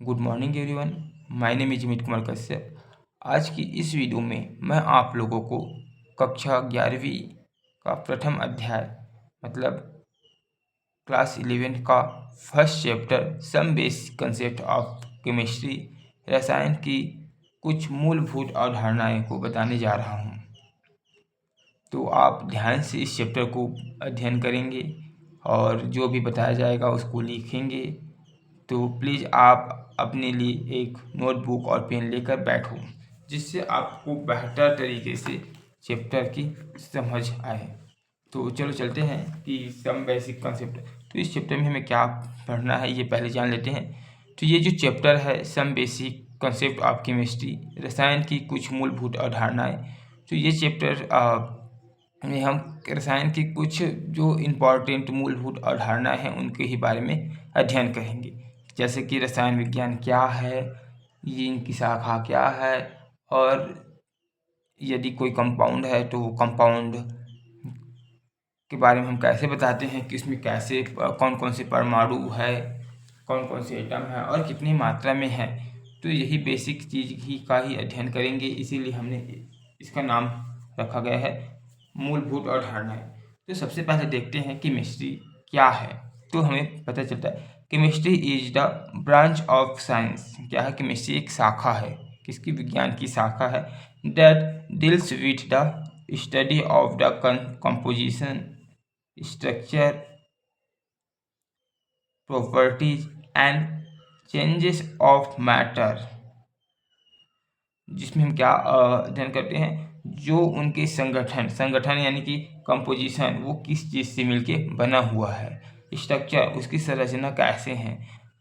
Good morning everyone. My name is Amit Kumar Kashyap. आज की इस वीडियो में मैं आप लोगों को कक्षा 11वीं का प्रथम अध्याय मतलब क्लास 11 का first chapter some basic concept of chemistry रसायन की कुछ मूलभूत अवधारणाएं को बताने जा रहा हूं। तो आप ध्यान से इस चैप्टर को अध्ययन करेंगे और जो भी बताया जाएगा उसको लिखेंगे। तो प्लीज़ आप अपने लिए एक नोटबुक और पेन लेकर बैठो, जिससे आपको बेहतर तरीके से चैप्टर की समझ आए। तो चलो चलते हैं कि सम बेसिक कॉन्सेप्ट। तो इस चैप्टर में हमें क्या पढ़ना है ये पहले जान लेते हैं। तो ये जो चैप्टर है some basic concept of chemistry रसायन की कुछ मूलभूत अवधारणाएं। तो ये चैप्टर में हम रसायन की कुछ जो इम्पोर्टेंट मूलभूत अवधारणाएं हैं उनके ही बारे में अध्ययन करेंगे। जैसे कि रसायन विज्ञान क्या है, ये इनकी शाखा क्या है, और यदि कोई कंपाउंड है तो वो कंपाउंड के बारे में हम कैसे बताते हैं कि इसमें कैसे कौन कौन से परमाणु है, कौन कौन से एटम है और कितनी मात्रा में है। तो यही बेसिक चीज़ ही का ही अध्ययन करेंगे, इसीलिए हमने इसका नाम रखा गया है मूलभूत अवधारणाएं। तो सबसे पहले देखते हैं केमिस्ट्री क्या है। तो हमें पता चलता है chemistry is the branch of science. क्या है? केमिस्ट्री एक शाखा है। किसकी? विज्ञान की शाखा है। That deals with the study of the composition, structure, properties and changes of matter. जिसमें हम क्या अध्ययन करते हैं? जो उनके संगठन यानी कि कंपोजिशन, वो किस चीज़ से मिलके बना हुआ है। स्ट्रक्चर, उसकी संरचना कैसे है।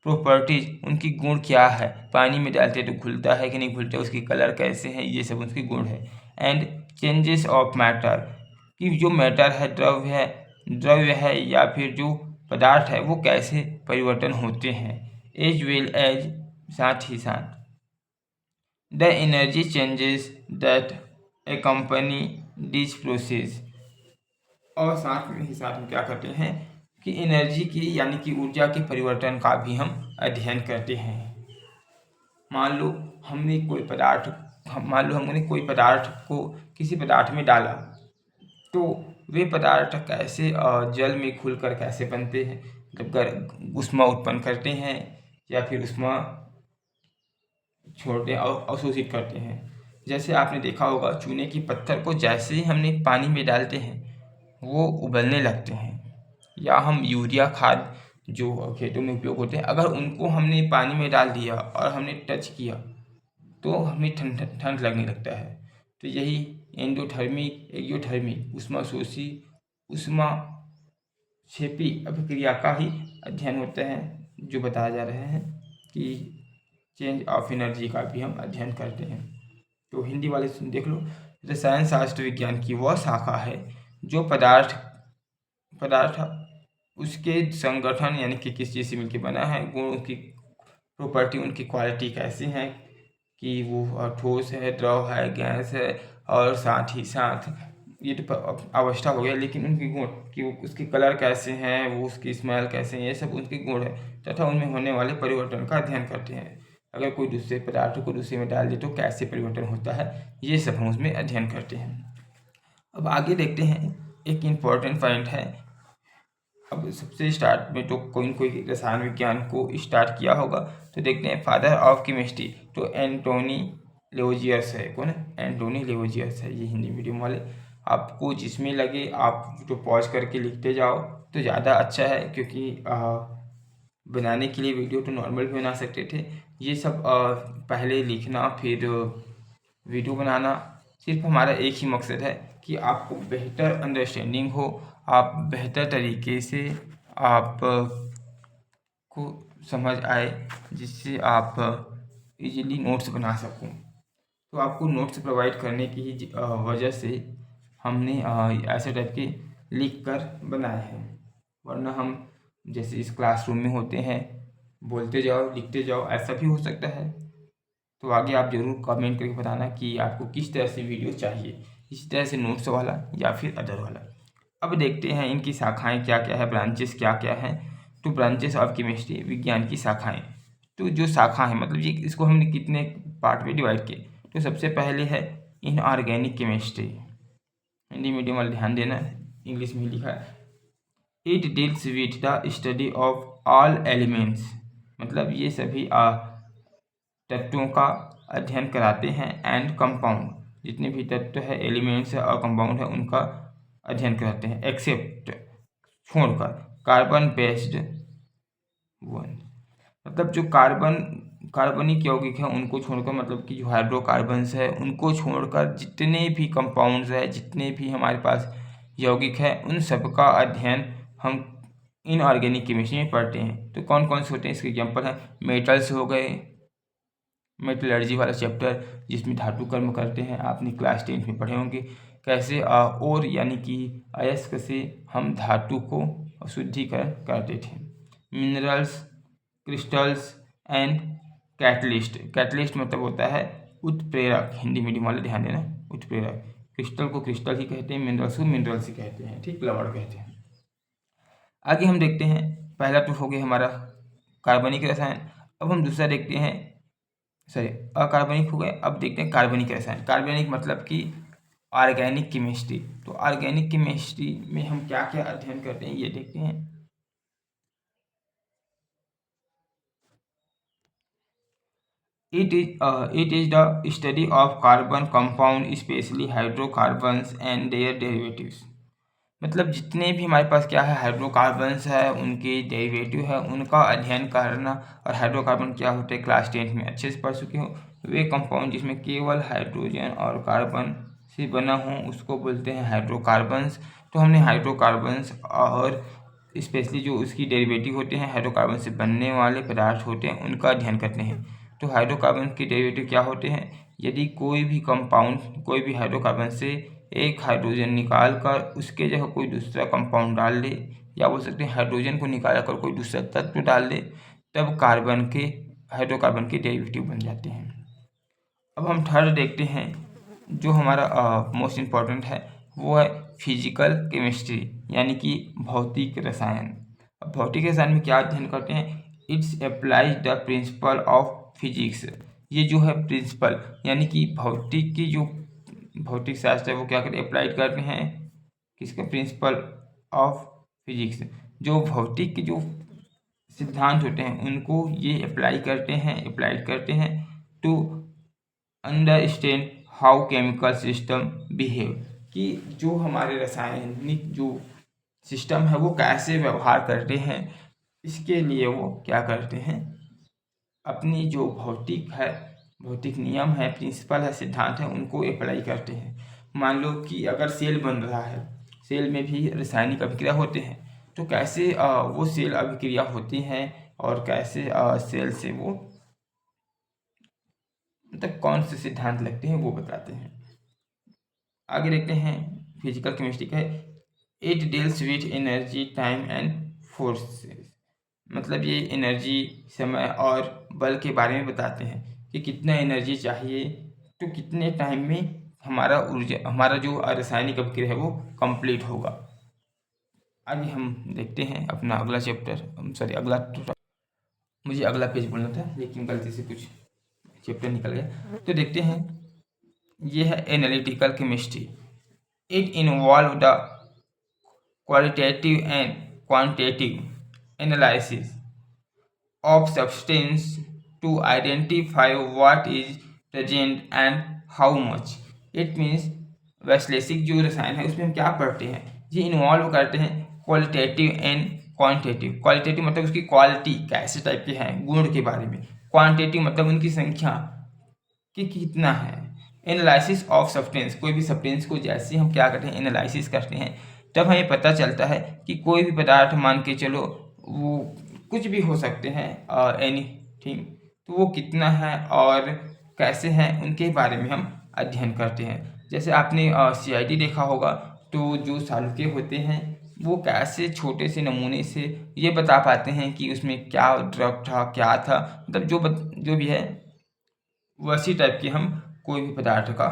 प्रॉपर्टीज, उनकी गुण क्या है। पानी में डालते तो घुलता है कि नहीं घुलता, उसकी कलर कैसे हैं, ये सब उसके गुण है। एंड चेंजेस ऑफ मैटर, कि जो मैटर है, द्रव्य है या फिर जो पदार्थ है, वो कैसे परिवर्तन होते हैं। एज वेल एज, साथ ही साथ the energy changes that accompany this process। और साथ में क्या करते हैं कि एनर्जी की यानी कि ऊर्जा के परिवर्तन का भी हम अध्ययन करते हैं। मान लो हमने कोई पदार्थ को किसी पदार्थ में डाला, तो वे पदार्थ कैसे जल में घुलकर कैसे बनते हैं, मतलब ऊष्मा उत्पन्न करते हैं या फिर ऊष्मा छोड़ते हैं और अवशोषित करते हैं। जैसे आपने देखा होगा चूने की पत्थर को जैसे ही हमने पानी में डालते हैं वो उबलने लगते हैं। या हम यूरिया खाद जो खेतों में उपयोग होते हैं, अगर उनको हमने पानी में डाल दिया और हमने टच किया तो हमें ठंड लगने लगता है। तो यही एंडोथर्मिक, एक्सोथर्मिक, ऊष्माशोषी, ऊष्मा क्षेपी अभिक्रिया का ही अध्ययन होता है, जो बताया जा रहे हैं कि चेंज ऑफ एनर्जी का भी हम अध्ययन करते हैं। तो हिंदी वाले देख लो, रसायन शास्त्र विज्ञान की वह शाखा है जो पदार्थ उसके संगठन यानी कि किस चीज़ से मिलकर बना है, गुण की प्रॉपर्टी, उनकी क्वालिटी कैसी है, कि वो ठोस है, द्रव है, गैस है, और साथ ही साथ ये तो अवस्था हो गया, लेकिन उनके गुण कि उसके कलर कैसे हैं, वो उसकी स्मेल कैसे हैं, ये सब उनके गुण है तथा उनमें होने वाले परिवर्तन का अध्ययन करते हैं। अगर कोई दूसरे पदार्थ को दूसरे में डाल दे तो कैसे परिवर्तन होता है, ये सब हम उसमें अध्ययन करते हैं। अब आगे देखते हैं, एक इम्पॉर्टेंट पॉइंट है। अब सबसे स्टार्ट में तो कोई रसायन विज्ञान को स्टार्ट किया होगा, तो देखते हैं फादर ऑफ केमिस्ट्री, तो एंटोनी लेवोजियस है। कौन है? एंटोनी लेवोजियस है। ये हिंदी मीडियम वाले, आपको जिसमें लगे आप तो पॉज करके लिखते जाओ तो ज़्यादा अच्छा है, क्योंकि बनाने के लिए वीडियो तो नॉर्मल भी बना सकते थे, ये सब पहले लिखना फिर वीडियो बनाना, सिर्फ हमारा एक ही मकसद है कि आपको बेहतर अंडरस्टैंडिंग हो, आप बेहतर तरीके से आप को समझ आए, जिससे आप इजीली नोट्स बना सकूं। तो आपको नोट्स प्रोवाइड करने की ही वजह से हमने ऐसे टाइप के लिख कर बनाए हैं, वरना हम जैसे इस क्लासरूम में होते हैं बोलते जाओ लिखते जाओ, ऐसा भी हो सकता है। तो आगे आप ज़रूर कमेंट करके बताना कि आपको किस तरह से वीडियो चाहिए, इस तरह से नोट्स वाला या फिर अदर वाला। अब देखते हैं इनकी शाखाएं क्या क्या है, ब्रांचेस क्या क्या हैं। तो ब्रांचेस ऑफ केमिस्ट्री, विज्ञान की शाखाएं। तो जो शाखा है मतलब ये इसको हमने कितने पार्ट में डिवाइड किए, तो सबसे पहले है इनऑर्गेनिक केमिस्ट्री। हिंदी मीडियम वाले ध्यान देना, इंग्लिश में लिखा है। It deals with the study of all elements, मतलब ये सभी तत्वों का अध्ययन कराते हैं, एंड कंपाउंड, जितने भी तत्व है, एलिमेंट्स है और कंपाउंड है, उनका अध्ययन कराते हैं, एक्सेप्ट, छोड़कर, कार्बन बेस्ड वन, मतलब जो कार्बनिक यौगिक है उनको छोड़कर, मतलब कि जो हाइड्रोकार्बन्स है उनको छोड़कर जितने भी कंपाउंड्स है, जितने भी हमारे पास यौगिक है, उन सब का अध्ययन हम इनऑर्गेनिक केमिस्ट्री में पढ़ते हैं। तो कौन कौन से होते हैं इसके एग्जांपल हैं, मेटल्स हो गए, मेटलर्जी वाला चैप्टर जिसमें धातु कर्म करते हैं, आपने क्लास 10 में पढ़े होंगे। कैसे और यानी कि अयस्क से हम धातु को शुद्धिकरण करते थे। Minerals, crystals and catalyst, catalyst मतलब होता है उत्प्रेरक, हिंदी मीडियम वाले ध्यान देना, उत्प्रेरक। क्रिस्टल को क्रिस्टल ही कहते हैं, मिनरल्स को मिनरल्स ही कहते हैं, ठीक, लवण कहते हैं। आगे हम देखते हैं, पहला तो हो गया हमारा कार्बनिक रसायन। अब हम दूसरा देखते हैं, सॉरी अकार्बनिक हो गए, अब देखते हैं कार्बनिक रसायन। कार्बनिक मतलब कि ऑर्गेनिक केमिस्ट्री। तो ऑर्गेनिक केमिस्ट्री में हम क्या क्या अध्ययन करते हैं ये देखते हैं। It is the study of carbon compound, especially hydrocarbons and their derivatives. मतलब जितने भी हमारे पास क्या है, हाइड्रोकार्बन्स है, उनके डेरिवेटिव है, उनका अध्ययन करना। और हाइड्रोकार्बन क्या होते हैं क्लास 10 में अच्छे से पढ़ चुके हो। वे कंपाउंड जिसमें केवल हाइड्रोजन और कार्बन से बना हो उसको बोलते हैं हाइड्रोकार्बन्स। तो हमने हाइड्रोकार्बन्स और स्पेशली जो उसकी डेरिवेटिव होते हैं, हाइड्रोकार्बन से बनने वाले पदार्थ होते हैं, उनका अध्ययन करते हैं। तो हाइड्रोकार्बन के डेरिवेटिव क्या होते हैं, यदि कोई भी कंपाउंड, कोई भी हाइड्रोकार्बन से एक हाइड्रोजन निकाल कर उसके जगह कोई दूसरा कंपाउंड डाल दे, या बोल सकते हैं हाइड्रोजन को निकाल कर कोई दूसरा तत्व डाल दे, तब हाइड्रोकार्बन के डेरिवेटिव बन जाते हैं। अब हम थर्ड देखते हैं, जो हमारा मोस्ट इम्पॉर्टेंट है, वो है फिजिकल केमिस्ट्री, यानी कि भौतिक रसायन। अब भौतिक रसायन में क्या अध्ययन करते हैं, it's applies the principle of physics. ये जो है प्रिंसिपल यानी कि भौतिक की जो भौतिक शास्त्र है वो क्या करते हैं, अप्लाइड करते हैं किसका, प्रिंसिपल ऑफ फिजिक्स। जो भौतिक के जो सिद्धांत होते हैं उनको ये अप्लाइड करते हैं to understand how chemical system behave, कि जो हमारे रासायनिक जो सिस्टम है वो कैसे व्यवहार करते हैं, इसके लिए वो क्या करते हैं, अपनी जो भौतिक नियम है, प्रिंसिपल है, सिद्धांत है, उनको अप्लाई करते हैं। मान लो कि अगर सेल बन रहा है, सेल में भी रासायनिक अभिक्रिया होते हैं, तो कैसे वो सेल अभिक्रिया होती हैं और कैसे सेल से वो मतलब कौन से सिद्धांत लगते हैं वो बताते हैं। आगे देखते हैं, फिजिकल केमिस्ट्री का है, it deals with energy, time and forces. मतलब ये एनर्जी, समय और बल के बारे में बताते हैं कि कितना एनर्जी चाहिए तो कितने टाइम में हमारा जो रासायनिक अभिक्रिया है वो कंप्लीट होगा। आगे हम देखते हैं अपना अगला चैप्टर, मुझे अगला पेज बोलना था लेकिन गलती से कुछ चैप्टर निकल गया। तो देखते हैं, ये है analytical chemistry. It involve the qualitative and quantitative analysis of substance to identify what is present and how much. It means वैश्लेषिक जो रसायन है उसमें हम क्या पढ़ते हैं, ये इन्वॉल्व करते हैं क्वालिटेटिव एंड क्वांटिटेटिव। क्वालिटेटिव मतलब उसकी क्वालिटी कैसे टाइप के हैं, गुण के बारे में। क्वांटिटेटिव मतलब उनकी संख्या कि कितना है। एनालिसिस ऑफ सब्सटेंस, कोई भी सब्सटेंस को जैसे हम क्या करते हैं, एनालिसिस करते हैं, तब हमें पता चलता है कि कोई भी पदार्थ मान के चलो वो कुछ भी हो सकते हैं, एनीथिंग, तो वो कितना है और कैसे हैं उनके बारे में हम अध्ययन करते हैं। जैसे आपने CID देखा होगा, तो जो सालुके होते हैं वो कैसे छोटे से नमूने से ये बता पाते हैं कि उसमें क्या ड्रग था, क्या था, मतलब जो भी है वैसी टाइप की हम कोई भी पदार्थ का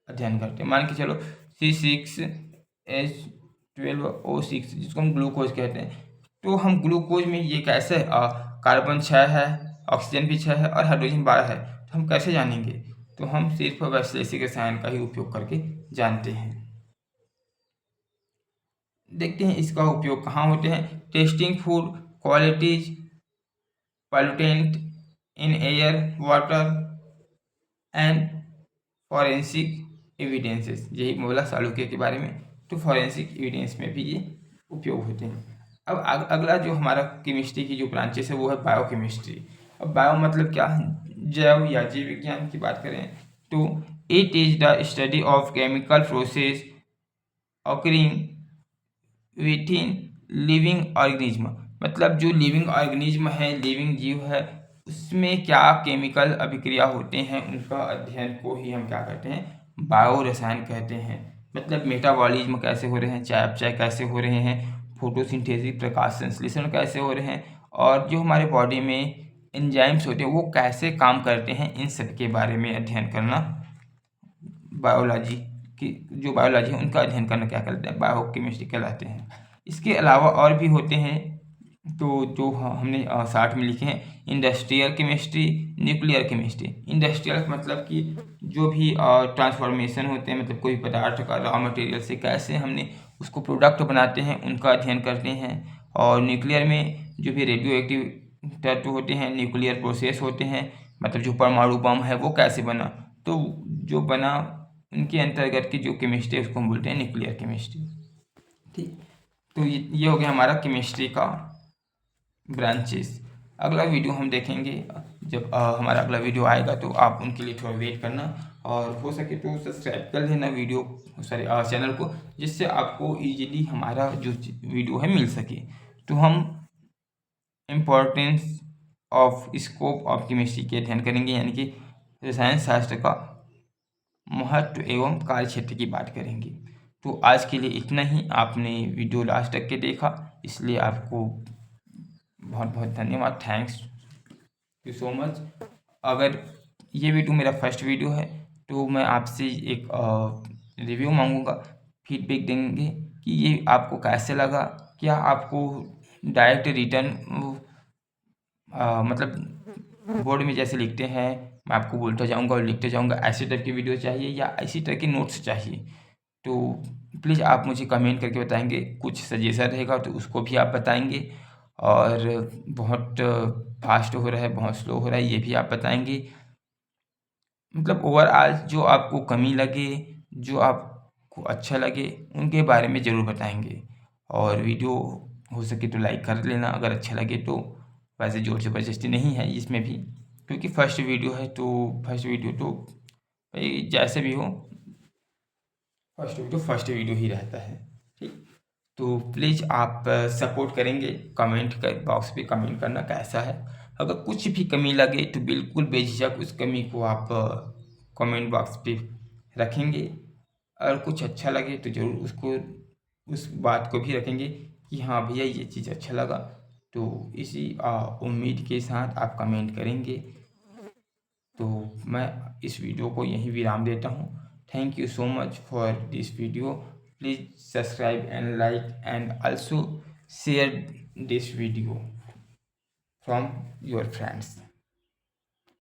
अध्ययन करते हैं। मान के चलो C6H12O6 जिसको हम ग्लूकोज कहते हैं, तो हम ग्लूकोज में ये कैसे कार्बन 6 है ऑक्सीजन भी 6 है और हाइड्रोजन 12 है। तो हम कैसे जानेंगे? तो हम सिर्फ वैश्लेषिक रसायन का ही उपयोग करके जानते हैं। देखते हैं इसका उपयोग कहाँ होते हैं। Testing food qualities pollutant in air water and forensic evidences, यही बोला चाणक्य के बारे में। तो फॉरेंसिक एविडेंस में भी ये उपयोग होते हैं। अब अगला जो हमारा केमिस्ट्री की जो ब्रांचेस है वो है बायोकेमिस्ट्री। अब बायो मतलब क्या? जैव या जीव विज्ञान की बात करें तो it is the study of chemical process occurring within living organism. मतलब जो लिविंग ऑर्गेनिज्म है, लिविंग जीव है, उसमें क्या केमिकल अभिक्रिया होते हैं, उनका अध्ययन को ही हम क्या कहते हैं? बायो रसायन कहते हैं। मतलब मेटाबॉलिज्म कैसे हो रहे हैं, चयापचय कैसे हो रहे हैं, फोटोसिंथेसिस प्रकाश संश्लेषण कैसे हो रहे हैं, और जो हमारे बॉडी में एंजाइम्स होते हैं वो कैसे काम करते हैं, इन सब के बारे में अध्ययन करना बायोलॉजी की जो बायोलॉजी है उनका अध्ययन करना क्या कहलाते हैं? बायोकेमिस्ट्री कहलाते हैं। इसके अलावा और भी होते हैं, तो जो हमने 60 में लिखे हैं। Industrial chemistry, nuclear chemistry. Industrial मतलब कि जो भी ट्रांसफॉर्मेशन होते हैं, मतलब कोई पदार्थ का रॉ मटेरियल से कैसे हमने उसको प्रोडक्ट बनाते हैं, उनका अध्ययन करते हैं। और न्यूक्लियर में जो भी रेडियो एक्टिव तत्व होते हैं, न्यूक्लियर प्रोसेस होते हैं, मतलब जो परमाणु बम है वो कैसे बना, तो जो बना उनके अंतर्गत की जो केमिस्ट्री है उसको हम बोलते हैं न्यूक्लियर केमिस्ट्री। ठीक, तो ये हो गया हमारा केमिस्ट्री का ब्रांचेस। अगला वीडियो हम देखेंगे, जब हमारा अगला वीडियो आएगा तो आप उनके लिए थोड़ा वेट करना, और हो सके तो सब्सक्राइब कर लेना चैनल को, जिससे आपको इजीली हमारा जो वीडियो है मिल सके। तो हम importance of scope of chemistry के अध्ययन करेंगे, यानी कि रसायन शास्त्र का महत्व एवं कार्य क्षेत्र की बात करेंगे। तो आज के लिए इतना ही। आपने वीडियो लास्ट तक के देखा, इसलिए आपको बहुत बहुत धन्यवाद। Thanks you so much. अगर ये वीडियो मेरा फर्स्ट वीडियो है तो मैं आपसे एक रिव्यू मांगूंगा, फीडबैक देंगे कि ये आपको कैसे लगा। क्या आपको डायरेक्ट रिटर्न मतलब बोर्ड में जैसे लिखते हैं, मैं आपको बोलता जाऊंगा और लिखते जाऊंगा, ऐसे टाइप की वीडियो चाहिए या इसी तरह के नोट्स चाहिए? तो प्लीज़ आप मुझे कमेंट करके बताएंगे। कुछ सजेशन रहेगा तो उसको भी आप बताएंगे, और बहुत फास्ट हो रहा है, बहुत स्लो हो रहा है, ये भी आप बताएंगे। मतलब ओवरऑल जो आपको कमी लगे, जो आपको अच्छा लगे, उनके बारे में ज़रूर बताएंगे। और वीडियो हो सके तो लाइक कर लेना अगर अच्छा लगे तो। वैसे जोर ज़बरदस्ती नहीं है इसमें भी, क्योंकि फर्स्ट वीडियो है तो भाई जैसे भी हो, फर्स्ट वीडियो ही रहता है। ठीक, तो प्लीज़ आप सपोर्ट करेंगे, कमेंट कर बॉक्स पे कमेंट करना कैसा है। अगर कुछ भी कमी लगे तो बिल्कुल बेझिझक उस कमी को आप कमेंट बॉक्स पे रखेंगे, और कुछ अच्छा लगे तो ज़रूर उसको उस बात को भी रखेंगे कि हाँ भैया ये चीज़ अच्छा लगा। तो इसी उम्मीद के साथ आप कमेंट करेंगे। तो मैं इस वीडियो को यहीं विराम देता हूँ। Thank you so much for this video. Please subscribe and like and also share this video from your friends.